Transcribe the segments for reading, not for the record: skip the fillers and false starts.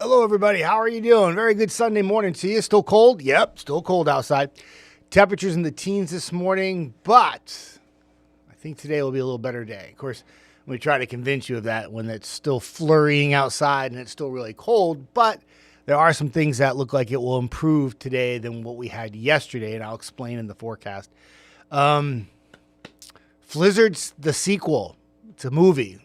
Hello, everybody. How are you doing? Very good Sunday morning to you. Still cold? Yep, still cold outside. Temperatures in the teens this morning, but I think today will be a little better day. Of course, we try to convince you of that when it's still flurrying outside and it's still really cold, but there are some things that look like it will improve today than what we had yesterday, and I'll explain in the forecast. Flizzard's the sequel. It's a movie.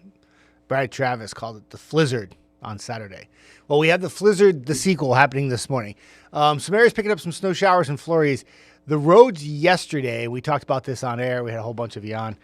Brad Travis called it The Flizzard on Saturday. Well, we have The Flizzard, the sequel, happening this morning. Some areas picking up some snow showers and flurries. The roads yesterday, we talked about this on air. We had a whole bunch of you on.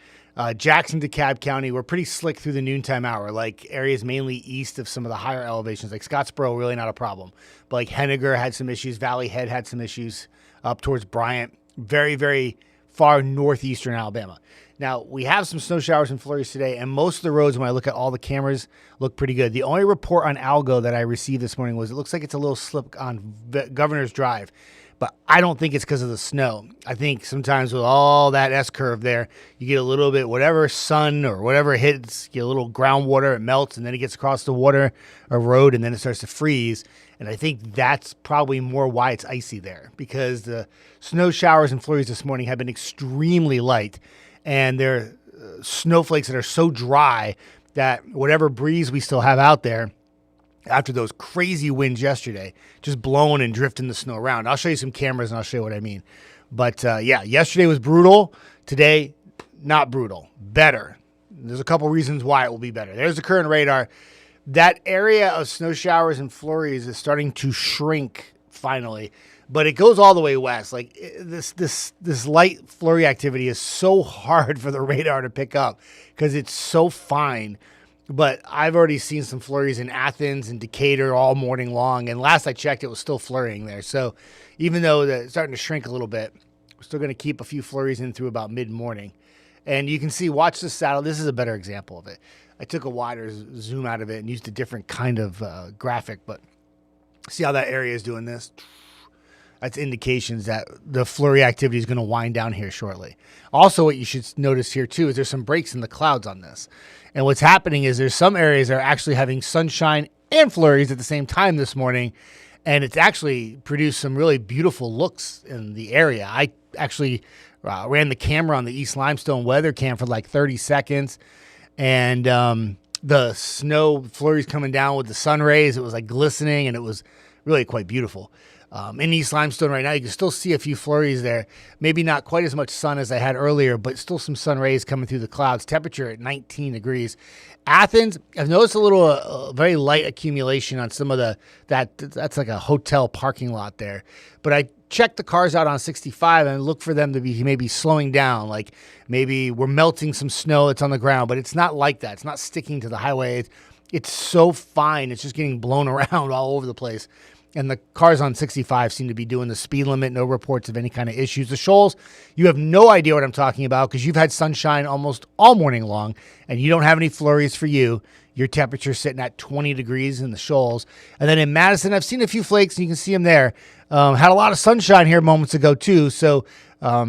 Jackson, DeKalb County were pretty slick through the noontime hour, like areas mainly east of some of the higher elevations, like Scottsboro, really not a problem. But like Henniger had some issues. Valley Head had some issues up towards Bryant. Very, very far northeastern Alabama. Now, we have some snow showers and flurries today, and most of the roads, when I look at all the cameras, look pretty good. The only report on Algo that I received this morning was it looks like it's a little slip on Governor's Drive, but I don't think it's because of the snow. I think sometimes with all that S-curve there, you get a little bit, whatever sun or whatever hits, you get a little groundwater, it melts, and then it gets across the water or road, and then it starts to freeze. And I think that's probably more why it's icy there, because the snow showers and flurries this morning have been extremely light. And they're snowflakes that are so dry that whatever breeze we still have out there after those crazy winds yesterday, just blowing and drifting the snow around. I'll show you some cameras and I'll show you what I mean. But yeah, yesterday was brutal. Today, not brutal. Better. There's a couple reasons why it will be better. There's the current radar. That area of snow showers and flurries is starting to shrink finally. But it goes all the way west. Like this light flurry activity is so hard for the radar to pick up because it's so fine. But I've already seen some flurries in Athens and Decatur all morning long. And last I checked, it was still flurrying there. So even though it's starting to shrink a little bit, we're still going to keep a few flurries in through about mid-morning. And you can see, watch the saddle. This is a better example of it. I took a wider zoom out of it and used a different kind of graphic. But see how that area is doing this? That's indications that the flurry activity is going to wind down here shortly. Also, what you should notice here, too, is there's some breaks in the clouds on this. And what's happening is there's some areas that are actually having sunshine and flurries at the same time this morning. And it's actually produced some really beautiful looks in the area. I actually ran the camera on the East Limestone weather cam for like 30 seconds. And the snow flurries coming down with the sun rays, it was like glistening, and it was really quite beautiful. In East Limestone right now, you can still see a few flurries there. Maybe not quite as much sun as I had earlier, but still some sun rays coming through the clouds. Temperature at 19 degrees. Athens, I've noticed a little very light accumulation on some of that's like a hotel parking lot there. But I checked the cars out on 65 and look for them to be maybe slowing down. Like maybe we're melting some snow that's on the ground, but it's not like that. It's not sticking to the highway. It's so fine. It's just getting blown around all over the place. And the cars on 65 seem to be doing the speed limit. No reports of any kind of issues. The Shoals, you have no idea what I'm talking about because you've had sunshine almost all morning long, and you don't have any flurries for you. Your temperature's sitting at 20 degrees in the Shoals. And then in Madison, I've seen a few flakes, and you can see them there. Had a lot of sunshine here moments ago, too. So a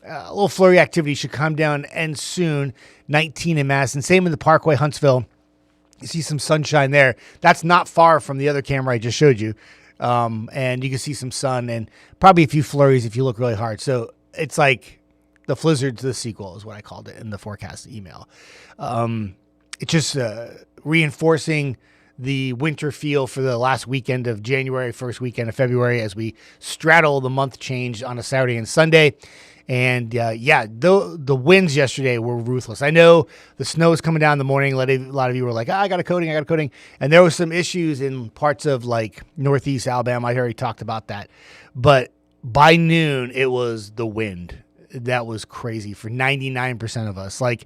little flurry activity should come down and soon. 19 in Madison. Same in the Parkway, Huntsville. You see some sunshine there. That's not far from the other camera I just showed you. And you can see some sun and probably a few flurries if you look really hard. So it's like the Flizzard to the sequel is what I called it in the forecast email. It's just reinforcing the winter feel for the last weekend of January, first weekend of February as we straddle the month change on a Saturday and Sunday. And the winds yesterday were ruthless. I know the snow was coming down in the morning. A lot of you were like, I got a coating. And there was some issues in parts of like Northeast Alabama. I already talked about that. But by noon, it was the wind. That was crazy for 99% of us. Like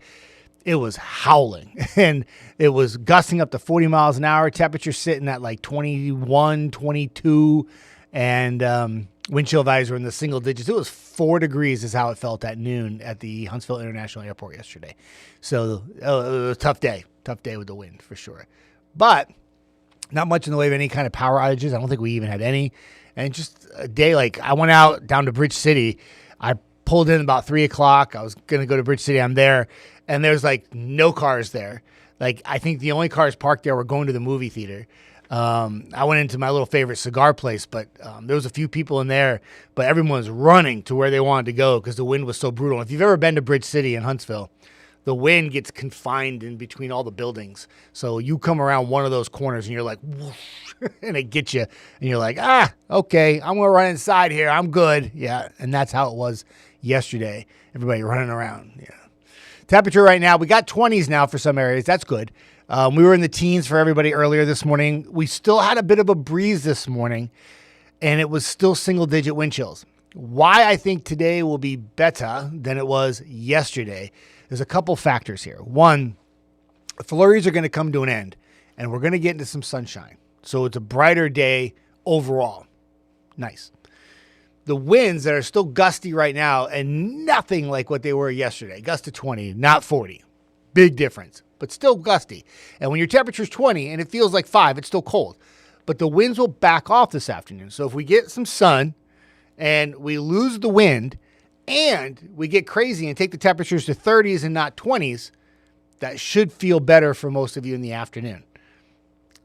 it was howling and it was gusting up to 40 miles an hour. Temperature sitting at like 21, 22. And wind chill advisory in the single digits. It was 4 degrees is how it felt at noon at the Huntsville International Airport yesterday. So it was a tough day with the wind for sure. But not much in the way of any kind of power outages. I don't think we even had any. And just a day like I went out down to Bridge City. I pulled in about 3 o'clock. I was going to go to Bridge City. I'm there. And there's like no cars there. Like I think the only cars parked there were going to the movie theater. I went into my little favorite cigar place, but there was a few people in there, but everyone was running to where they wanted to go because the wind was so brutal. If you've ever been to Bridge City in Huntsville, the wind gets confined in between all the buildings. So you come around one of those corners and you're like, whoosh, and it gets you. And you're like, okay, I'm going to run inside here. I'm good. Yeah, and that's how it was yesterday. Everybody running around. Yeah. Temperature right now, we got 20s now for some areas. That's good. We were in the teens for everybody earlier this morning. We still had a bit of a breeze this morning, and it was still single-digit wind chills. Why I think today will be better than it was yesterday, there's a couple factors here. One, flurries are going to come to an end, and we're going to get into some sunshine. So it's a brighter day overall. Nice. The winds that are still gusty right now and nothing like what they were yesterday. Gust to 20, not 40. Big difference, but still gusty. And when your temperature's 20 and it feels like 5, it's still cold. But the winds will back off this afternoon. So if we get some sun and we lose the wind and we get crazy and take the temperatures to 30s and not 20s, that should feel better for most of you in the afternoon.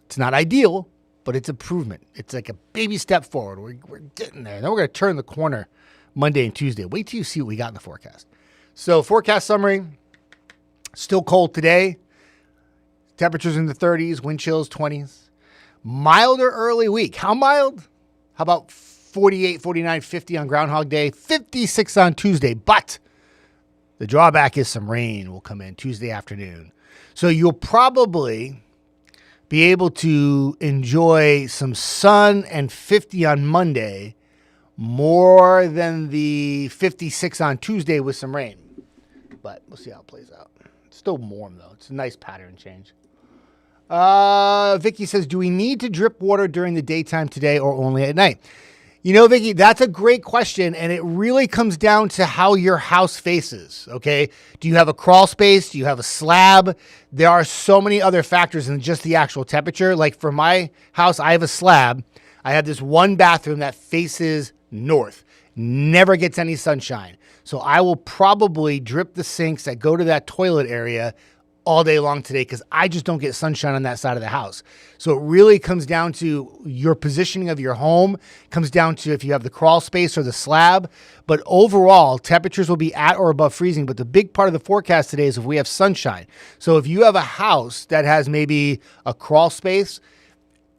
It's not ideal, but it's improvement. It's like a baby step forward. We're getting there. Then we're going to turn the corner Monday and Tuesday. Wait till you see what we got in the forecast. So forecast summary, still cold today. Temperatures in the 30s, wind chills 20s. Milder early week. How mild? How about 48, 49, 50 on Groundhog Day, 56 on Tuesday. But the drawback is some rain will come in Tuesday afternoon. So you'll probably be able to enjoy some sun and 50 on Monday more than the 56 on Tuesday with some rain. But we'll see how it plays out. It's still warm, though. It's a nice pattern change. Vicky says, do we need to drip water during the daytime today or only at night? You know, Vicky, that's a great question, and it really comes down to how your house faces, okay? Do you have a crawl space? Do you have a slab? There are so many other factors than just the actual temperature. Like for my house, I have a slab. I have this one bathroom that faces north, never gets any sunshine. So I will probably drip the sinks that go to that toilet area all day long today because I just don't get sunshine on that side of the house. So it really comes down to your positioning of your home, comes down to if you have the crawl space or the slab. But overall, temperatures will be at or above freezing. But the big part of the forecast today is if we have sunshine. So if you have a house that has maybe a crawl space,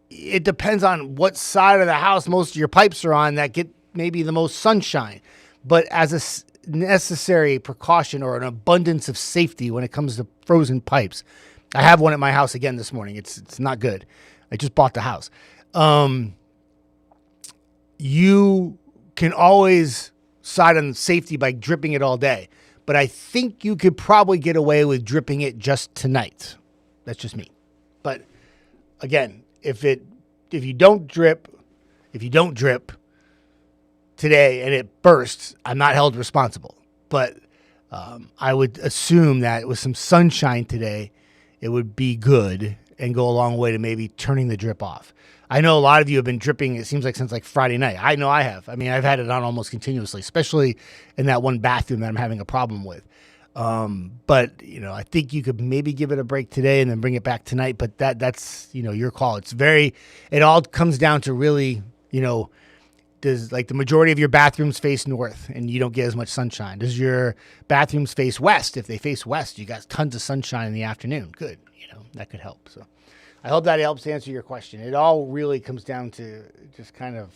it depends on what side of the house most of your pipes are on that get maybe the most sunshine. But as a necessary precaution or an abundance of safety when it comes to frozen pipes. I have one at my house again this morning. It's not good. I just bought the house. You can always side on safety by dripping it all day, but I think you could probably get away with dripping it just tonight. That's just me. But again, if you don't drip today and it bursts, I'm not held responsible. But I would assume that with some sunshine today, it would be good and go a long way to maybe turning the drip off. I know a lot of you have been dripping, it seems like since like Friday night. I know I have. I mean, I've had it on almost continuously, especially in that one bathroom that I'm having a problem with. But, you know, I think you could maybe give it a break today and then bring it back tonight. But that's, you know, your call. It all comes down to really, you know, does like the majority of your bathrooms face north and you don't get as much sunshine? Does your bathrooms face west? If they face west, you got tons of sunshine in the afternoon. Good. You know, that could help. So I hope that helps answer your question. It all really comes down to just kind of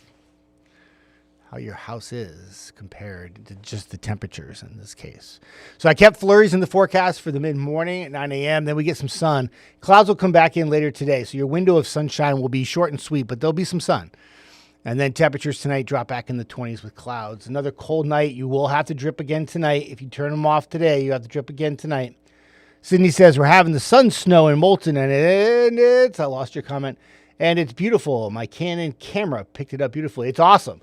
how your house is compared to just the temperatures in this case. So I kept flurries in the forecast for the mid-morning at 9 a.m. Then we get some sun. Clouds will come back in later today. So your window of sunshine will be short and sweet, but there'll be some sun. And then temperatures tonight drop back in the 20s with clouds. Another cold night. You will have to drip again tonight. If you turn them off today, you have to drip again tonight. Sydney says, we're having the sun snow in Moulton, and I lost your comment, and it's beautiful. My Canon camera picked it up beautifully. It's awesome.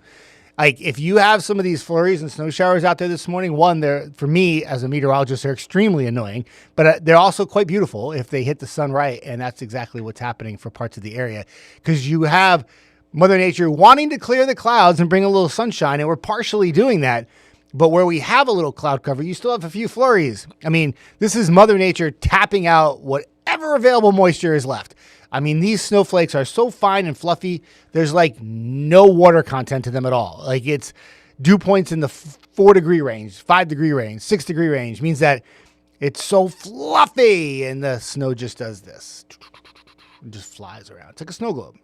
Like, if you have some of these flurries and snow showers out there this morning, one, they're, for me as a meteorologist, they're extremely annoying, but they're also quite beautiful if they hit the sun right, and that's exactly what's happening for parts of the area. Because you have Mother Nature wanting to clear the clouds and bring a little sunshine, and we're partially doing that. But where we have a little cloud cover, you still have a few flurries. I mean, this is Mother Nature tapping out whatever available moisture is left. I mean, these snowflakes are so fine and fluffy. There's like no water content to them at all. Like it's dew points in the 4-degree range, 5-degree range, 6-degree range. Means that it's so fluffy, and the snow just does this. It just flies around. It's like a snow globe.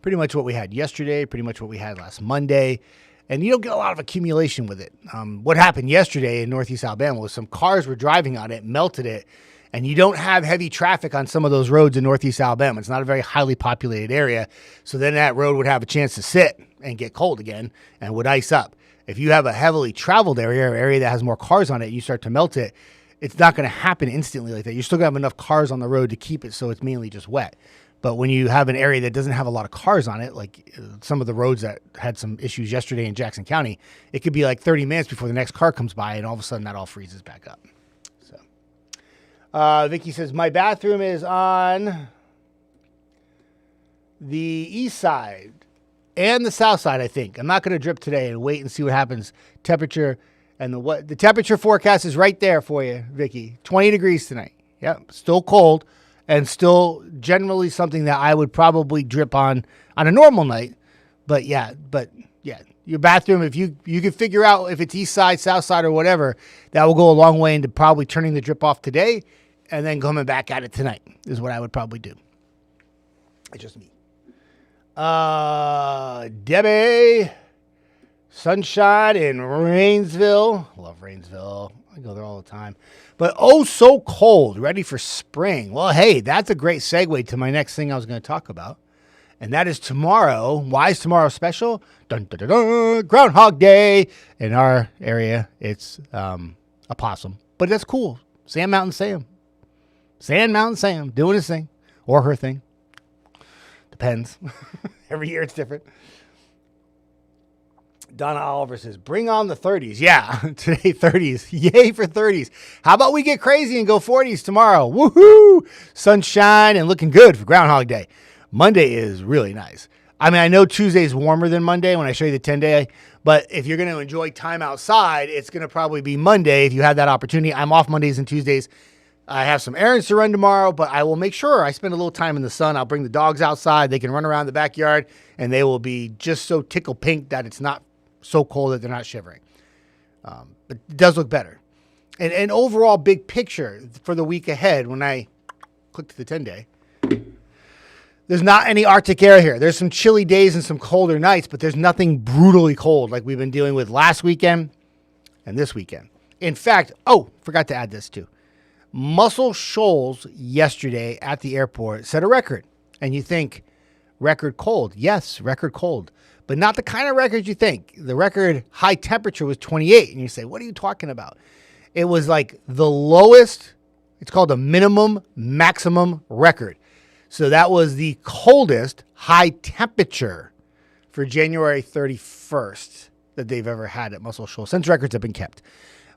Pretty much what we had yesterday, pretty much what we had last Monday. And you don't get a lot of accumulation with it. What happened yesterday in Northeast Alabama was some cars were driving on it, melted it, and you don't have heavy traffic on some of those roads in Northeast Alabama. It's not a very highly populated area. So then that road would have a chance to sit and get cold again and would ice up. If you have a heavily traveled area or area that has more cars on it, you start to melt it, it's not going to happen instantly like that. You're still going to have enough cars on the road to keep it so it's mainly just wet. But when you have an area that doesn't have a lot of cars on it, like some of the roads that had some issues yesterday in Jackson County, it could be like 30 minutes before the next car comes by, and all of a sudden that all freezes back up. So, Vicky says, my bathroom is on the east side and the south side, I think. I'm not going to drip today and wait and see what happens. Temperature and the temperature forecast is right there for you, Vicky. 20 degrees tonight. Yep, still cold. And still generally something that I would probably drip on a normal night. But yeah, your bathroom, if you can figure out if it's east side, south side, or whatever, that will go a long way into probably turning the drip off today and then coming back at it tonight is what I would probably do. It's just me. Debbie, sunshine in Rainsville. Love Rainsville. I go there all the time. But oh, so cold, ready for spring. Well, hey, that's a great segue to my next thing I was going to talk about. And that is tomorrow. Why is tomorrow special? Dun, dun, dun, dun, Groundhog Day. In our area, it's a possum. But that's cool. Sand Mountain Sam. Sand Mountain Sam doing his thing. Or her thing. Depends. Every year it's different. Donna Oliver says, bring on the 30s. Yeah, today 30s. Yay for 30s. How about we get crazy and go 40s tomorrow? Woohoo! Sunshine and looking good for Groundhog Day. Monday is really nice. I mean, I know Tuesday's warmer than Monday when I show you the 10-day, but if you're going to enjoy time outside, it's going to probably be Monday if you have that opportunity. I'm off Mondays and Tuesdays. I have some errands to run tomorrow, but I will make sure I spend a little time in the sun. I'll bring the dogs outside. They can run around the backyard, and they will be just so tickle pink that it's not so cold that they're not shivering. But it does look better. And overall big picture for the week ahead, when I click to the 10-day, there's not any Arctic air here. There's some chilly days and some colder nights, but there's nothing brutally cold like we've been dealing with last weekend and this weekend. In fact, forgot to add this too. Muscle Shoals yesterday at the airport set a record. And you think, record cold. Yes, record cold. But not the kind of record you think. The record high temperature was 28. And you say, what are you talking about? It was like the lowest. It's called a minimum maximum record. So that was the coldest high temperature for January 31st that they've ever had at Muscle Shoals since records have been kept.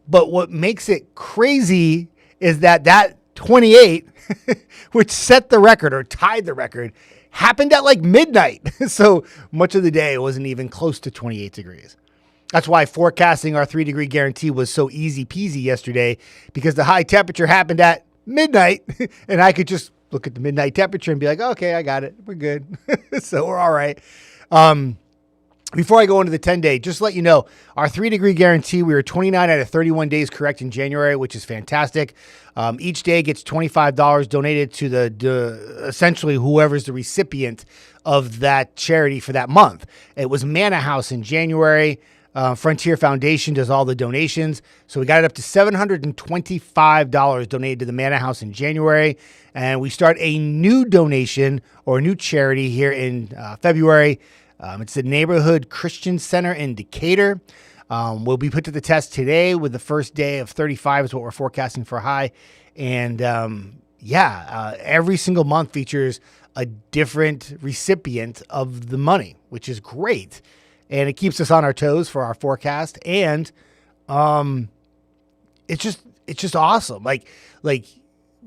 But what makes it crazy is that 28, which set the record or tied the record, happened at like midnight. So much of the day it wasn't even close to 28 degrees. That's why forecasting our 3-degree guarantee was so easy peasy yesterday, because the high temperature happened at midnight and I could just look at the midnight temperature and be like, okay, I got it. We're good. So we're all right. Before I go into the 10-day, just to let you know, our 3-degree guarantee, we were 29 out of 31 days correct in January, which is fantastic. Each day gets $25 donated to the essentially whoever's the recipient of that charity for that month. It was Manna House in January. Frontier Foundation does all the donations. So we got it up to $725 donated to the Manna House in January. And we start a new donation or a new charity here in February. It's the Neighborhood Christian Center in Decatur. Will be put to the test today with the first day of 35 is what we're forecasting for high. And every single month features a different recipient of the money, which is great. And it keeps us on our toes for our forecast. And it's just awesome. Like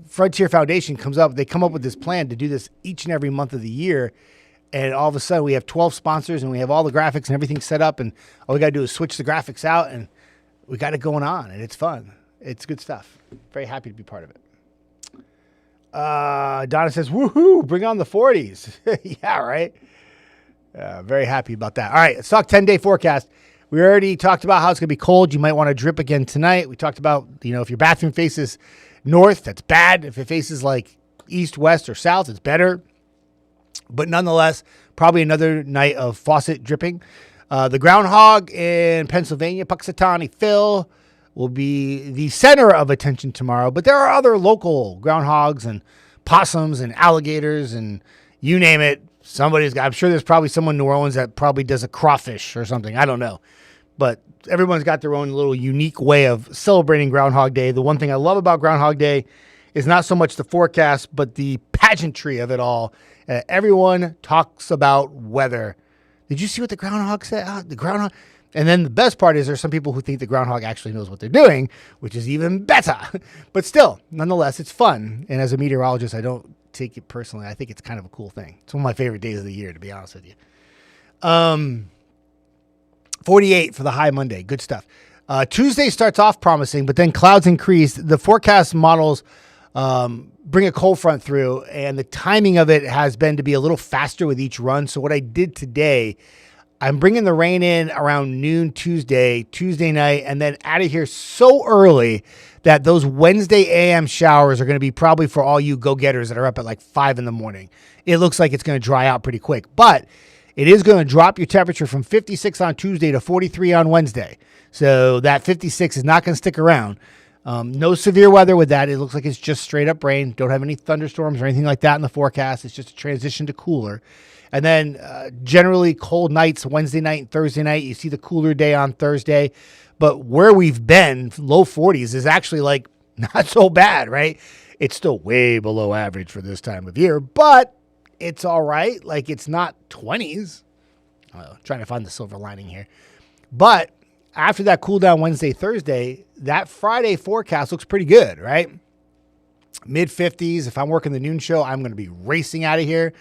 Frontier Foundation they come up with this plan to do this each and every month of the year. And all of a sudden we have 12 sponsors and we have all the graphics and everything set up. And all we got to do is switch the graphics out and we got it going on. And it's fun. It's good stuff. Very happy to be part of it. Donna says, woohoo, bring on the 40s. Yeah, right. Very happy about that. All right, let's talk 10-day forecast. We already talked about how it's going to be cold. You might want to drip again tonight. We talked about, if your bathroom faces north, that's bad. If it faces like east, west, or south, it's better. But nonetheless, probably another night of faucet dripping. The groundhog in Pennsylvania, Puxatawny Phil, will be the center of attention tomorrow. But there are other local groundhogs and possums and alligators and you name it. I'm sure there's probably someone in New Orleans that probably does a crawfish or something. I don't know. But everyone's got their own little unique way of celebrating Groundhog Day. The one thing I love about Groundhog Day is not so much the forecast, but the pageantry of it all. Everyone talks about weather. Did you see what the groundhog said? The groundhog. And then the best part is there's some people who think the groundhog actually knows what they're doing, which is even better. But still, nonetheless, it's fun. And as a meteorologist, I don't take it personally. I think it's kind of a cool thing. It's one of my favorite days of the year, to be honest with you. 48 for the high Monday. Good stuff. Tuesday starts off promising, but then clouds increase. The forecast models bring a cold front through, and the timing of it has been to be a little faster with each run. So what I did today, I'm bringing the rain in around noon Tuesday night, and then out of here so early that those Wednesday AM showers are going to be probably for all you go-getters that are up at like 5 in the morning. It looks like it's going to dry out pretty quick, but it is going to drop your temperature from 56 on Tuesday to 43 on Wednesday. So that 56 is not going to stick around. No severe weather with that. It looks like it's just straight up rain. Don't have any thunderstorms or anything like that in the forecast. It's just a transition to cooler. And then generally cold nights Wednesday night and Thursday night. You see the cooler day on Thursday. But where we've been, low 40s, is actually like not so bad, right? It's still way below average for this time of year, but it's all right. Like it's not 20s. Trying to find the silver lining here. But after that cool down Wednesday, Thursday, that Friday forecast looks pretty good, right? Mid 50s. If I'm working the noon show, I'm going to be racing out of here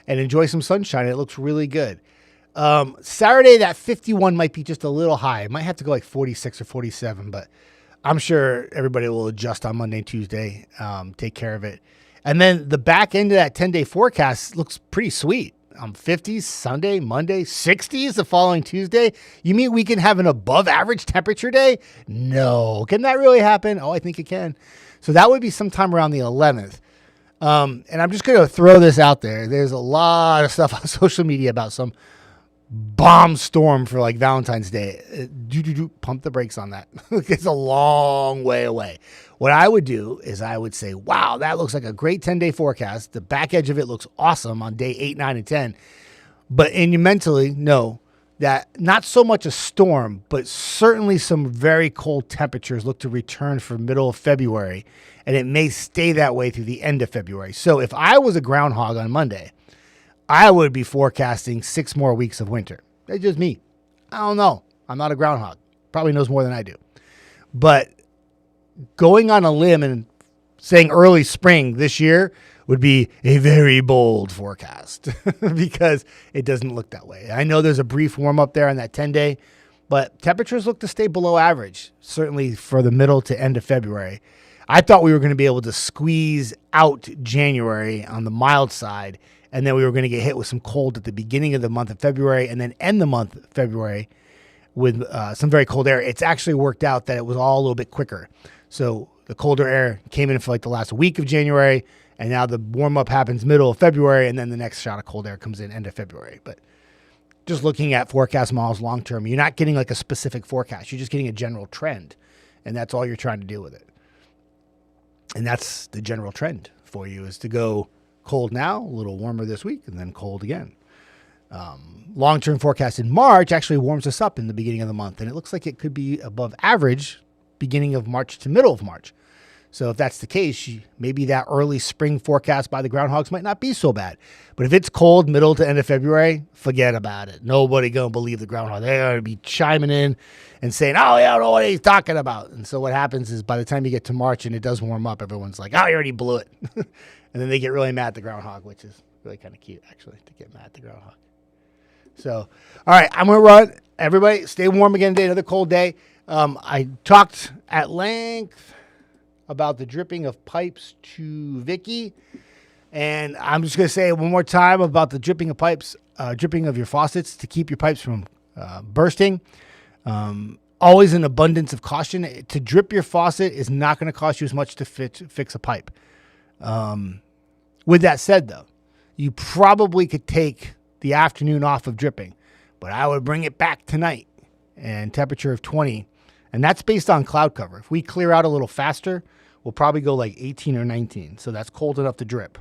and enjoy some sunshine. It looks really good. Saturday, that 51 might be just a little high. It might have to go like 46 or 47, but I'm sure everybody will adjust on Monday and Tuesday, take care of it. And then the back end of that 10-day forecast looks pretty sweet. 50s Sunday, Monday, 60s the following Tuesday. You mean we can have an above average temperature day? No. Can that really happen? Oh, I think it can. So that would be sometime around the 11th. And I'm just going to throw this out there. There's a lot of stuff on social media about some bomb storm for like Valentine's Day. Pump the brakes on that. It's a long way away. What I would do is I would say, wow, that looks like a great 10-day forecast. The back edge of it looks awesome on day 8, 9, and 10. But you mentally know that not so much a storm, but certainly some very cold temperatures look to return for middle of February. And it may stay that way through the end of February. So if I was a groundhog on Monday, I would be forecasting 6 more weeks of winter. That's just me. I don't know. I'm not a groundhog. Probably knows more than I do. But going on a limb and saying early spring this year would be a very bold forecast because it doesn't look that way. I know there's a brief warm up there on that 10-day, but temperatures look to stay below average, certainly for the middle to end of February. I thought we were going to be able to squeeze out January on the mild side, and then we were going to get hit with some cold at the beginning of the month of February and then end the month of February with some very cold air. It's actually worked out that it was all a little bit quicker. So the colder air came in for like the last week of January, and now the warm-up happens middle of February, and then the next shot of cold air comes in end of February. But just looking at forecast models long-term, you're not getting like a specific forecast. You're just getting a general trend, and that's all you're trying to do with it. And that's the general trend for you is to go cold now, a little warmer this week, and then cold again. Long-term forecast in March actually warms us up in the beginning of the month, and it looks like it could be above average beginning of March to middle of March. So if that's the case, maybe that early spring forecast by the groundhogs might not be so bad. But if it's cold middle to end of February, forget about it. Nobody going to believe the groundhog. They're going to be chiming in and saying, oh, yeah, I don't know what he's talking about. And so what happens is by the time you get to March and it does warm up, everyone's like, oh, you already blew it. And then they get really mad at the groundhog, which is really kind of cute, actually, to get mad at the groundhog. So, all right, I'm going to run. Everybody, stay warm again today, another cold day. I talked at length about the dripping of pipes to Vicky. And I'm just going to say it one more time about the dripping of pipes, dripping of your faucets to keep your pipes from bursting. Always an abundance of caution. To drip your faucet is not going to cost you as much to fix a pipe. With that said, though, you probably could take the afternoon off of dripping, but I would bring it back tonight and temperature of 20. And that's based on cloud cover. If we clear out a little faster, we'll probably go like 18 or 19. So that's cold enough to drip.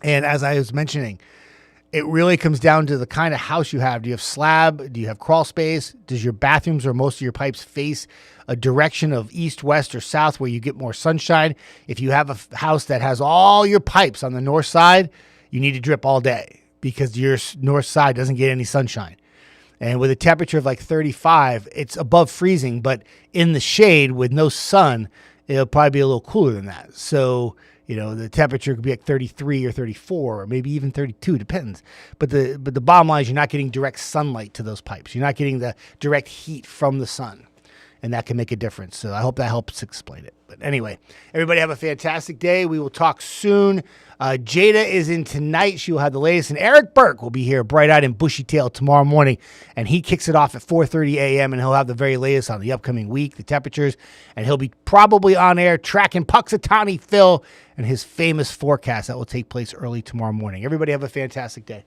And as I was mentioning, it really comes down to the kind of house you have. Do you have slab? Do you have crawl space? Does your bathrooms or most of your pipes face a direction of east, west, or south where you get more sunshine? If you have a house that has all your pipes on the north side, you need to drip all day because your north side doesn't get any sunshine. And with a temperature of like 35, it's above freezing, but in the shade with no sun, it'll probably be a little cooler than that. So, the temperature could be like 33 or 34 or maybe even 32, depends. But the bottom line is you're not getting direct sunlight to those pipes. You're not getting the direct heat from the sun. And that can make a difference. So I hope that helps explain it. But anyway, everybody have a fantastic day. We will talk soon. Jada is in tonight. She will have the latest. And Eric Burke will be here bright-eyed and bushy-tailed tomorrow morning. And he kicks it off at 4:30 a.m. And he'll have the very latest on the upcoming week, the temperatures. And he'll be probably on air tracking Puxatawny Phil and his famous forecast that will take place early tomorrow morning. Everybody have a fantastic day.